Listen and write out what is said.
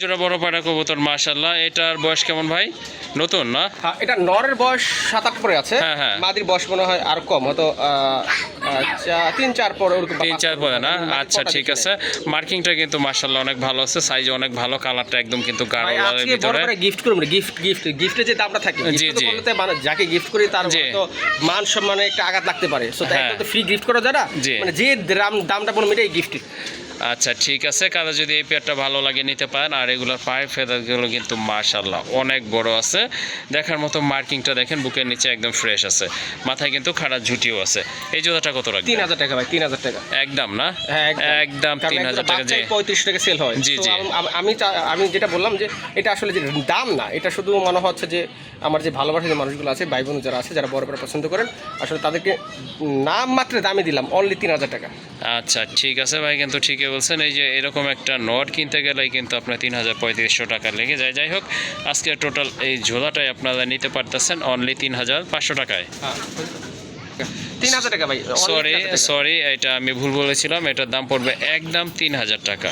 জোড়া বড় পায়রা কবুতর মাশাআল্লাহ। এটার বয়স কেমন ভাই? নতুন না? হ্যাঁ, এটা নরের বয়স 7-8 পরে আছে। হ্যাঁ, হ্যাঁ। মাদির বয়স মনে হয় আর কম, হয়তো 3-4 পরে ওরকম। 3-4 পরে না? আচ্ছা ঠিক আছে। মার্কিংটা কিন্তু মাশাআল্লাহ অনেক ভালো আছে, সাইজ অনেক ভালো, কালারটা একদম কিন্তু গাঢ় ভাই লালের আজকে বড় ভিতরে। করে গিফট করব, গিফটে যে দামটা থাকে, জি, gift তো জি। বলতে মানে যাকে গিফট করি তার জি। তো মান সম্মানে একটা আঘাত লাগতে পারে। সো তাই হ্যাঁ। তো ফ্রি গিফট করা যায় না, জি। মানে যে দামটা বলবো এটাই গিফট। আচ্ছা ঠিক আছে, কারো যদি এই পেয়ারটা ভালো লাগে নিতে পারেন। আর এগুলোর পায়ের ফেদারগুলো কিন্তু মাশাআল্লাহ অনেক বড় আছে, দেখার মতো। মার্কিংটা দেখেন, বুকের নিচে একদম ফ্রেশ আছে, মাথায় কিন্তু খাড়া ঝুটিও আছে। এই জোড়াটা কত রাখবেন? 3000 টাকা ভাই, 3000 টাকা একদম না? হ্যাঁ একদম কারণ 3000 টাকা। যে 35 টাকা সেল হয়। জি, তো জি। আমি যেটা বললাম যে এটা আসলে যে দাম না, এটা শুধু মনে হচ্ছে যে আমার যে ভালোবাসা যে মানুষগুলো আছে, ভাই বোন যারা আছে, যারা বড় বড় পছন্দ করেন, আসলে তাদেরকে নাম মাত্র দামে দিলাম অনলি 3000 টাকা। আচ্ছা ঠিক আছে ভাই, কিন্তু ঠিকই বলছেন। এই যে এরকম একটা নট কিনতে গেলেই কিন্তু আপনার 3500 টাকা লেগে যায়। যাই হোক, আজকে টোটাল এই ঝোলাটাই আপনারা নিতে পারতেছেন অনলি 3500 টাকায়। 3000 টাকা ভাই, only সরি 3000 টাকা। সরি, এটা আমি ভুল বলেছিলাম। এটার দাম পড়বে একদম 3000 টাকা।